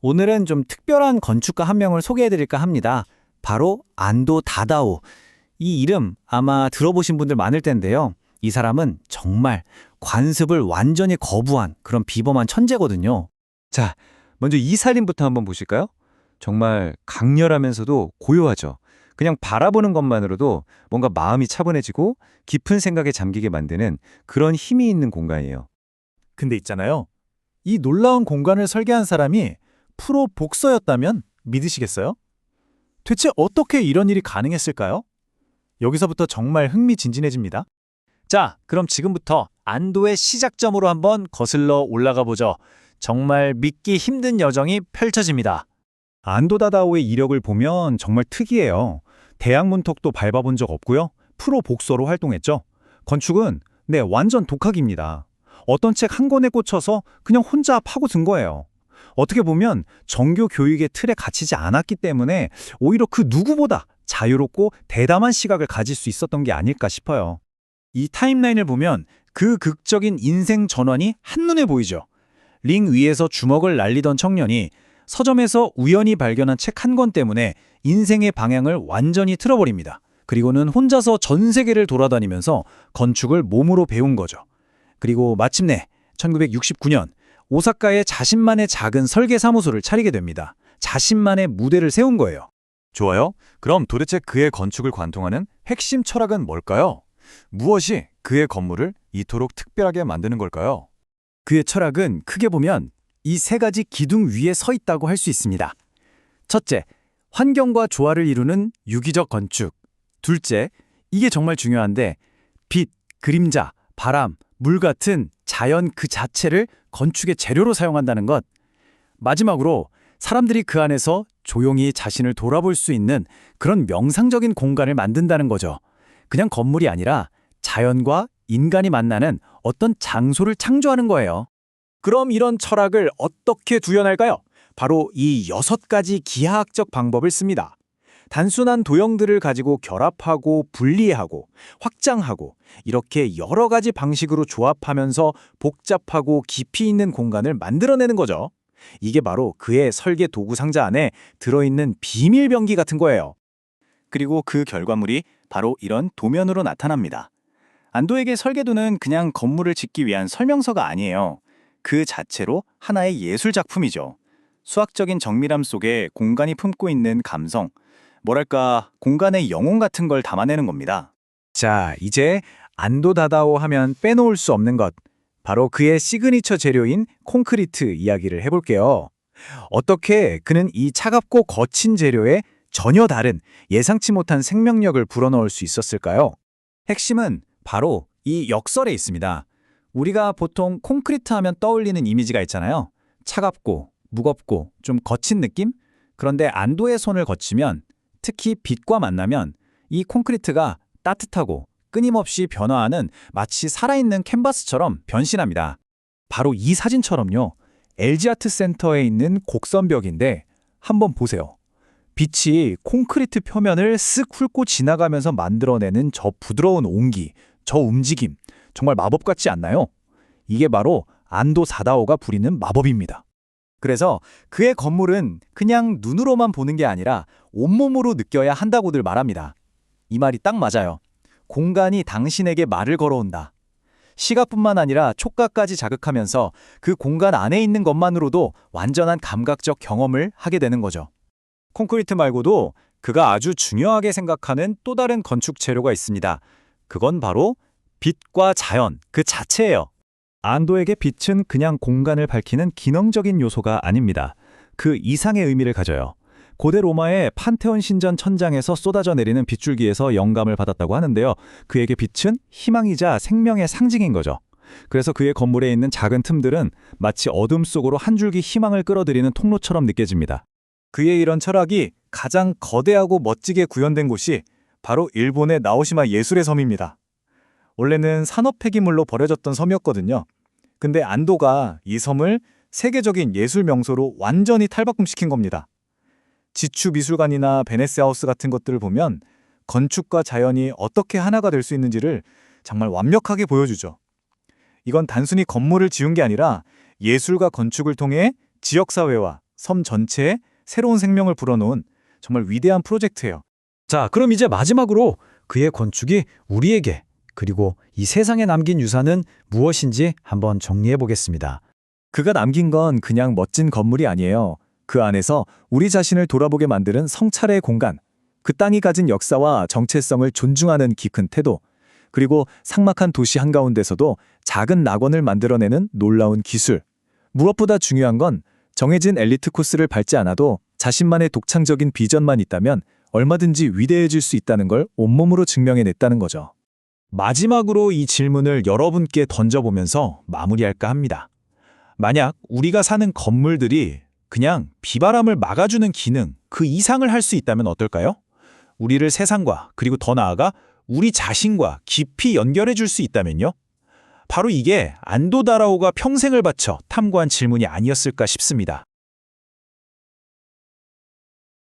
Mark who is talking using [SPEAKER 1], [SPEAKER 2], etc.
[SPEAKER 1] 오늘은 좀 특별한 건축가 한 명을 소개해드릴까 합니다. 바로 안도 다다오. 이 이름 아마 들어보신 분들 많을 텐데요. 이 사람은 정말 관습을 완전히 거부한 그런 비범한 천재거든요.
[SPEAKER 2] 자, 먼저 이 살림부터 한번 보실까요? 정말 강렬하면서도 고요하죠. 그냥 바라보는 것만으로도 뭔가 마음이 차분해지고 깊은 생각에 잠기게 만드는 그런 힘이 있는 공간이에요.
[SPEAKER 3] 근데 있잖아요. 이 놀라운 공간을 설계한 사람이 프로 복서였다면 믿으시겠어요? 대체 어떻게 이런 일이 가능했을까요? 여기서부터 정말 흥미진진해집니다. 자, 그럼 지금부터 안도의 시작점으로 한번 거슬러 올라가 보죠. 정말 믿기 힘든 여정이 펼쳐집니다.
[SPEAKER 4] 안도 다다오의 이력을 보면 정말 특이해요. 대학 문턱도 밟아본 적 없고요. 프로 복서로 활동했죠. 건축은 완전 독학입니다. 어떤 책 한 권에 꽂혀서 그냥 혼자 파고든 거예요. 어떻게 보면 정교 교육의 틀에 갇히지 않았기 때문에 오히려 그 누구보다 자유롭고 대담한 시각을 가질 수 있었던 게 아닐까 싶어요.
[SPEAKER 3] 이 타임라인을 보면 그 극적인 인생 전환이 한눈에 보이죠. 링 위에서 주먹을 날리던 청년이 서점에서 우연히 발견한 책 한 권 때문에 인생의 방향을 완전히 틀어버립니다. 그리고는 혼자서 전 세계를 돌아다니면서 건축을 몸으로 배운 거죠. 그리고 마침내 1969년 오사카에 자신만의 작은 설계 사무소를 차리게 됩니다. 자신만의 무대를 세운 거예요.
[SPEAKER 2] 좋아요. 그럼 도대체 그의 건축을 관통하는 핵심 철학은 뭘까요? 무엇이 그의 건물을 이토록 특별하게 만드는 걸까요?
[SPEAKER 3] 그의 철학은 크게 보면 이 세 가지 기둥 위에 서 있다고 할 수 있습니다. 첫째, 환경과 조화를 이루는 유기적 건축. 둘째, 이게 정말 중요한데 빛, 그림자, 바람, 물 같은 자연 그 자체를 건축의 재료로 사용한다는 것. 마지막으로 사람들이 그 안에서 조용히 자신을 돌아볼 수 있는 그런 명상적인 공간을 만든다는 거죠. 그냥 건물이 아니라 자연과 인간이 만나는 어떤 장소를 창조하는 거예요. 그럼 이런 철학을 어떻게 구현할까요? 바로 이 6가지 기하학적 방법을 씁니다. 단순한 도형들을 가지고 결합하고 분리하고 확장하고 이렇게 여러 가지 방식으로 조합하면서 복잡하고 깊이 있는 공간을 만들어내는 거죠. 이게 바로 그의 설계 도구 상자 안에 들어있는 비밀 병기 같은 거예요. 그리고 그 결과물이 바로 이런 도면으로 나타납니다. 안도에게 설계도는 그냥 건물을 짓기 위한 설명서가 아니에요. 그 자체로 하나의 예술 작품이죠. 수학적인 정밀함 속에 공간이 품고 있는 감성, 뭐랄까 공간의 영혼 같은 걸 담아내는 겁니다. 자, 이제 안도 다다오 하면 빼놓을 수 없는 것, 바로 그의 시그니처 재료인 콘크리트 이야기를 해볼게요. 어떻게 그는 이 차갑고 거친 재료에 전혀 다른 예상치 못한 생명력을 불어넣을 수 있었을까요? 핵심은 바로 이 역설에 있습니다. 우리가 보통 콘크리트 하면 떠올리는 이미지가 있잖아요. 차갑고 무겁고 좀 거친 느낌? 그런데 안도의 손을 거치면, 특히 빛과 만나면 이 콘크리트가 따뜻하고 끊임없이 변화하는 마치 살아있는 캔버스처럼 변신합니다. 바로 이 사진처럼요. LG 아트 센터에 있는 곡선벽인데 한번 보세요. 빛이 콘크리트 표면을 쓱 훑고 지나가면서 만들어내는 저 부드러운 온기, 저 움직임, 정말 마법 같지 않나요? 이게 바로 안도 사다오가 부리는 마법입니다. 그래서 그의 건물은 그냥 눈으로만 보는 게 아니라 온몸으로 느껴야 한다고들 말합니다. 이 말이 딱 맞아요. 공간이 당신에게 말을 걸어온다. 시각뿐만 아니라 촉각까지 자극하면서 그 공간 안에 있는 것만으로도 완전한 감각적 경험을 하게 되는 거죠. 콘크리트 말고도 그가 아주 중요하게 생각하는 또 다른 건축 재료가 있습니다. 그건 바로 빛과 자연 그 자체예요.
[SPEAKER 4] 안도에게 빛은 그냥 공간을 밝히는 기능적인 요소가 아닙니다. 그 이상의 의미를 가져요. 고대 로마의 판테온 신전 천장에서 쏟아져 내리는 빗줄기에서 영감을 받았다고 하는데요. 그에게 빛은 희망이자 생명의 상징인 거죠. 그래서 그의 건물에 있는 작은 틈들은 마치 어둠 속으로 한 줄기 희망을 끌어들이는 통로처럼 느껴집니다.
[SPEAKER 3] 그의 이런 철학이 가장 거대하고 멋지게 구현된 곳이 바로 일본의 나오시마 예술의 섬입니다. 원래는 산업 폐기물로 버려졌던 섬이었거든요. 근데 안도가 이 섬을 세계적인 예술 명소로 완전히 탈바꿈시킨 겁니다. 지추 미술관이나 베네스 하우스 같은 것들을 보면 건축과 자연이 어떻게 하나가 될 수 있는지를 정말 완벽하게 보여주죠. 이건 단순히 건물을 지은 게 아니라 예술과 건축을 통해 지역사회와
[SPEAKER 4] 섬 전체에 새로운 생명을 불어넣은 정말 위대한 프로젝트예요.
[SPEAKER 1] 자, 그럼 이제 마지막으로 그의 건축이 우리에게 그리고 이 세상에 남긴 유산은 무엇인지 한번 정리해 보겠습니다.
[SPEAKER 3] 그가 남긴 건 그냥 멋진 건물이 아니에요. 그 안에서 우리 자신을 돌아보게 만드는 성찰의 공간, 그 땅이 가진 역사와 정체성을 존중하는 깊은 태도, 그리고 삭막한 도시 한가운데서도 작은 낙원을 만들어내는 놀라운 기술. 무엇보다 중요한 건 정해진 엘리트 코스를 밟지 않아도 자신만의 독창적인 비전만 있다면 얼마든지 위대해질 수 있다는 걸 온몸으로 증명해냈다는 거죠.
[SPEAKER 4] 마지막으로 이 질문을 여러분께 던져보면서 마무리할까 합니다. 만약 우리가 사는 건물들이 그냥 비바람을 막아주는 기능, 그 이상을 할 수 있다면 어떨까요? 우리를 세상과 그리고 더 나아가 우리 자신과 깊이 연결해 줄 수 있다면요? 바로 이게 안도 다라오가 평생을 바쳐 탐구한 질문이 아니었을까 싶습니다.